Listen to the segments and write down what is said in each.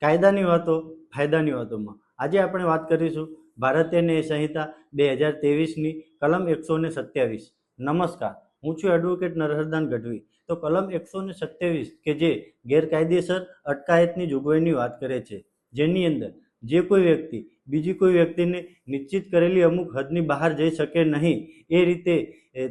કાયદાની વાતો ફાયદાની વાતોમાં આજે આપણે વાત કરીશું ભારતીય ન્યાય સંહિતા 2023ની કલમ 127। નમસ્કાર, હું છું એડવોકેટ નરહરદાન ગઢવી। તો કલમ 127 કે જે ગેરકાયદેસર અટકાયતની જોગવાઈની વાત કરે છે, જેની અંદર જે કોઈ વ્યક્તિ બીજી કોઈ વ્યક્તિને નિશ્ચિત કરેલી અમુક હદની બહાર જઈ શકે નહીં એ રીતે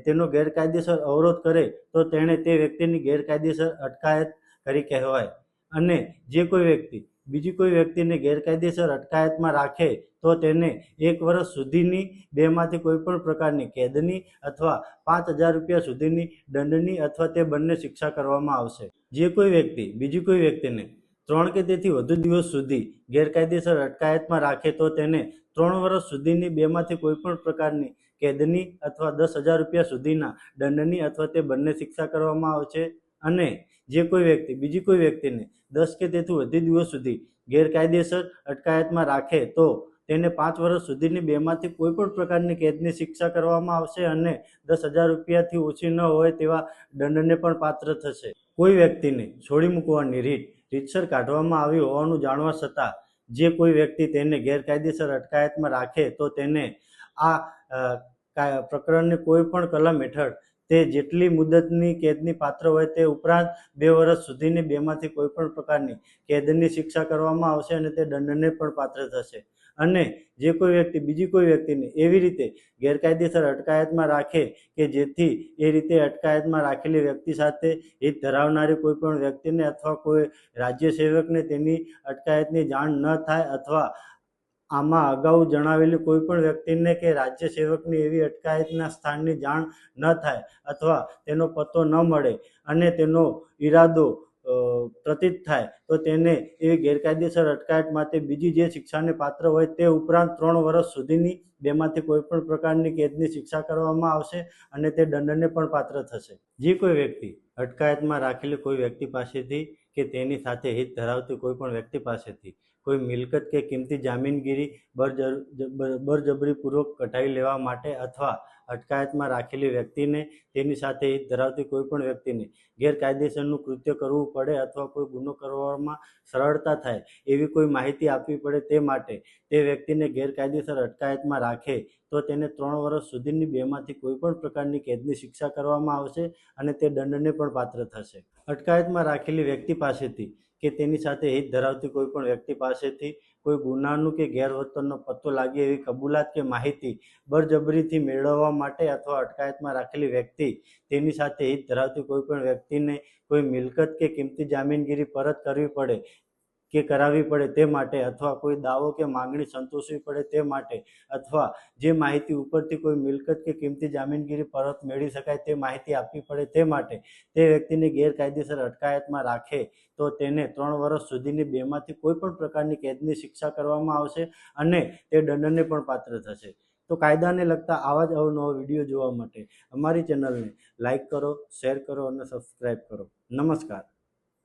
તેનો ગેરકાયદેસર અવરોધ કરે તો તેણે તે વ્યક્તિની ગેરકાયદેસર અટકાયત કરી કહેવાય। અને જે કોઈ વ્યક્તિ બીજી કોઈ વ્યક્તિને ગેરકાયદેસર અટકાયતમાં રાખે તો તેને 1 વર્ષ સુધીની બેમાંથી કોઈ પણ પ્રકારની કેદની અથવા 5,000 રૂપિયા સુધીની દંડની અથવા તે બંને શિક્ષા કરવામાં આવશે। જે કોઈ વ્યક્તિ બીજી કોઈ વ્યક્તિને 3 કે તેથી વધુ દિવસ સુધી ગેરકાયદેસર અટકાયતમાં રાખે તો તેને 3 વર્ષ સુધીની બેમાંથી કોઈ પણ પ્રકારની કેદની અથવા 10,000 રૂપિયા સુધીના દંડની અથવા તે બંને શિક્ષા કરવામાં આવશે। અને જે કોઈ વ્યક્તિ બીજી કોઈ વ્યક્તિને 10 કે તેથી વધુ દિવસ સુધી ગેરકાયદેસર અટકાયતમાં રાખે તો તેને 5 વર્ષ સુધીની બેમાંથી કોઈ પણ પ્રકારની કેદની શિક્ષા કરવામાં આવશે અને 10,000 રૂપિયાથી ઓછી ન હોય તેવા દંડને પણ પાત્ર થશે। કોઈ વ્યક્તિને છોડી મૂકવાની રીતસર કાઢવામાં આવી હોવાનું જાણવા છતાં જે કોઈ વ્યક્તિ તેને ગેરકાયદેસર અટકાયતમાં રાખે તો તેને આ પ્રકરણની કોઈ પણ કલમ હેઠળ તે જેટલી મુદતની કેદની પાત્ર હોય તે ઉપરાંત 2 વર્ષ સુધીની બેમાંથી કોઈ પણ પ્રકારની કેદની શિક્ષા કરવામાં આવશે અને તે દંડને પણ પાત્ર થશે। અને જે કોઈ વ્યક્તિ બીજી કોઈ વ્યક્તિને એવી રીતે ગેરકાયદેસર અટકાયતમાં રાખે કે જેથી એ રીતે અટકાયતમાં રાખેલી વ્યક્તિ સાથે હિત ધરાવનારી કોઈ પણ વ્યક્તિને અથવા કોઈ રાજ્ય સેવકને તેની અટકાયતની જાણ ન થાય અથવા આમાં અગાઉ જણાવેલી કોઈ પણ વ્યક્તિને કે રાજ્ય સેવકની એવી અટકાયતના સ્થાનની જાણ ન થાય અથવા તેનો પત્તો ન મળે અને તેનો ઈરાદો પ્રતીત થાય તો તેને એવી ગેરકાયદેસર અટકાયત માટે બીજી જે શિક્ષાને પાત્ર હોય તે ઉપરાંત 3 વર્ષ સુધીની બેમાંથી કોઈ પણ પ્રકારની કેદની શિક્ષા કરવામાં આવશે અને તે દંડને પણ પાત્ર થશે। જે કોઈ વ્યક્તિ અટકાયતમાં રાખેલી કોઈ વ્યક્તિ પાસેથી કે તેની સાથે હિત ધરાવતી કોઈ પણ વ્યક્તિ પાસેથી કોઈ મિલકત કે કિંમતી જામીનગીરી બળજબરીપૂર્વક કઢાવી લેવા માટે અથવા અટકાયતમાં રાખેલી વ્યક્તિને તેની સાથે હિત ધરાવતી કોઈ પણ વ્યક્તિને ગેરકાયદેસરનું કૃત્ય કરવું પડે અથવા કોઈ ગુનો કરવામાં સરળતા થાય એવી કોઈ માહિતી આપવી પડે તે માટે તે વ્યક્તિને ગેરકાયદેસર અટકાયતમાં રાખે તો તેને 3 વર્ષ સુધીની બેમાંથી કોઈ પણ પ્રકારની કેદની શિક્ષા કરવામાં આવશે અને તે દંડને પણ પાત્ર થશે। અટકાયતમાં રાખેલી વ્યક્તિ પાસેથી કે તેની સાથે હિત ધરાવતી કોઈ પણ વ્યક્તિ પાસેથી કોઈ ગુનાનું કે ગેરવર્તનનો પત્તો લાગે એવી કબૂલાત કે માહિતી બળજબરીથી મેળવવા માટે અથવા અટકાયતમાં રાખેલી વ્યક્તિ તેની સાથે હિત ધરાવતી કોઈ પણ વ્યક્તિને કોઈ મિલકત કે કિંમતી જામીનગીરી પરત કરવી પડે કે કરાવવી પડે તે માટે અથવા કોઈ દાવો કે માંગણી સંતોષવી પડે તે માટે અથવા જે માહિતી ઉપરથી કોઈ મિલકત કે કિંમતી જામીનગીરી પરત મેળવી શકાય તે માહિતી આપવી પડે તે માટે તે વ્યક્તિને ગેરકાયદેસર અટકાયતમાં રાખે તો તેને 3 વર્ષ સુધીની બેમાંથી કોઈ પણ પ્રકારની કેદની શિક્ષા કરવામાં આવશે અને તે દંડને પણ પાત્ર થશે। તો કાયદાને લગતા આવા જ અવનવા વિડીયો જોવા માટે અમારી ચેનલને લાઇક કરો, શેર કરો અને સબસ્ક્રાઈબ કરો। નમસ્કાર।